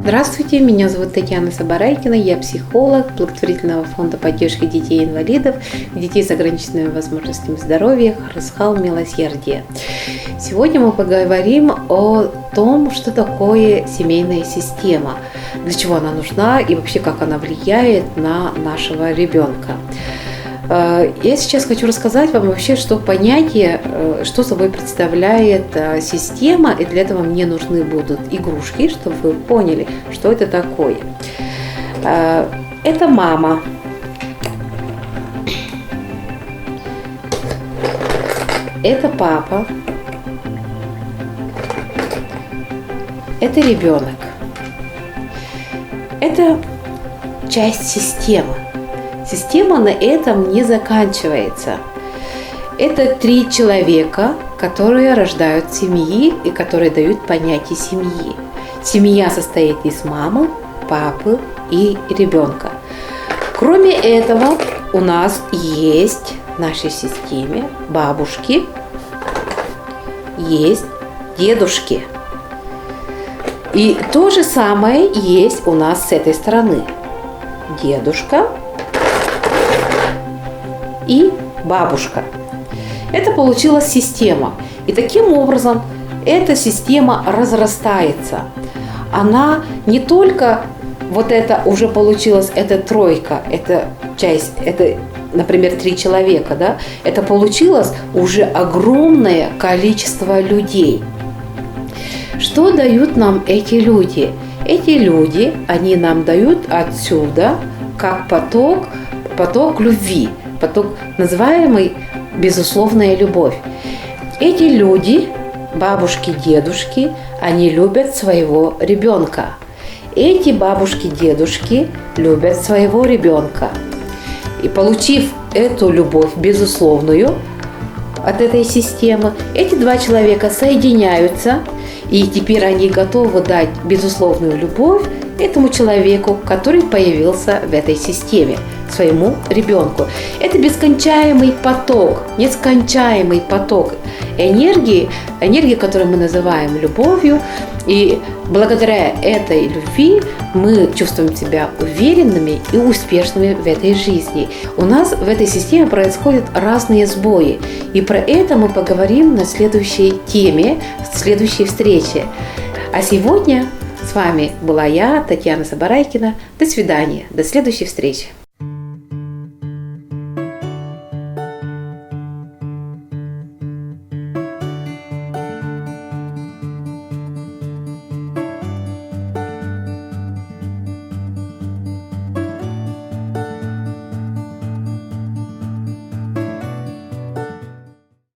Здравствуйте, меня зовут Татьяна Сабарайкина, я психолог благотворительного фонда поддержки детей-инвалидов, детей с ограниченными возможностями здоровья «Харысхал Милосердие». Сегодня мы поговорим о том, что такое семейная система, для чего она нужна и вообще как она влияет на нашего ребенка. Я сейчас хочу рассказать вам вообще, что понятие, что собой представляет система, и для этого мне нужны будут игрушки, чтобы вы поняли, что это такое. Это мама. Это папа. Это ребенок. Это часть системы. Система на этом не заканчивается. Это 3 человека, которые рождают семьи и которые дают понятие семьи. Семья состоит из мамы, папы и ребенка. Кроме этого, у нас есть в нашей системе бабушки, есть дедушки. И то же самое есть у нас с этой стороны. Дедушка и бабушка. Это получилась система. И таким образом эта система разрастается. Она не только вот это уже получилась, это тройка, это часть, это, например, 3 человека, да? Это получилось уже огромное количество людей. Что дают нам эти люди? Эти люди, они нам дают отсюда как поток любви. Поток, называемый безусловная любовь. Эти люди, бабушки, дедушки, они любят своего ребенка. Эти бабушки, дедушки любят своего ребенка. И получив эту любовь безусловную от этой системы, эти 2 человека соединяются, и теперь они готовы дать безусловную любовь этому человеку, который появился в этой системе, своему ребенку. Это нескончаемый поток энергии, которую мы называем любовью. И благодаря этой любви мы чувствуем себя уверенными и успешными в этой жизни. У нас в этой системе происходят разные сбои. И про это мы поговорим на следующей теме, в следующей встрече. А сегодня с вами была я, Татьяна Сабарайкина. До свидания, до следующей встречи.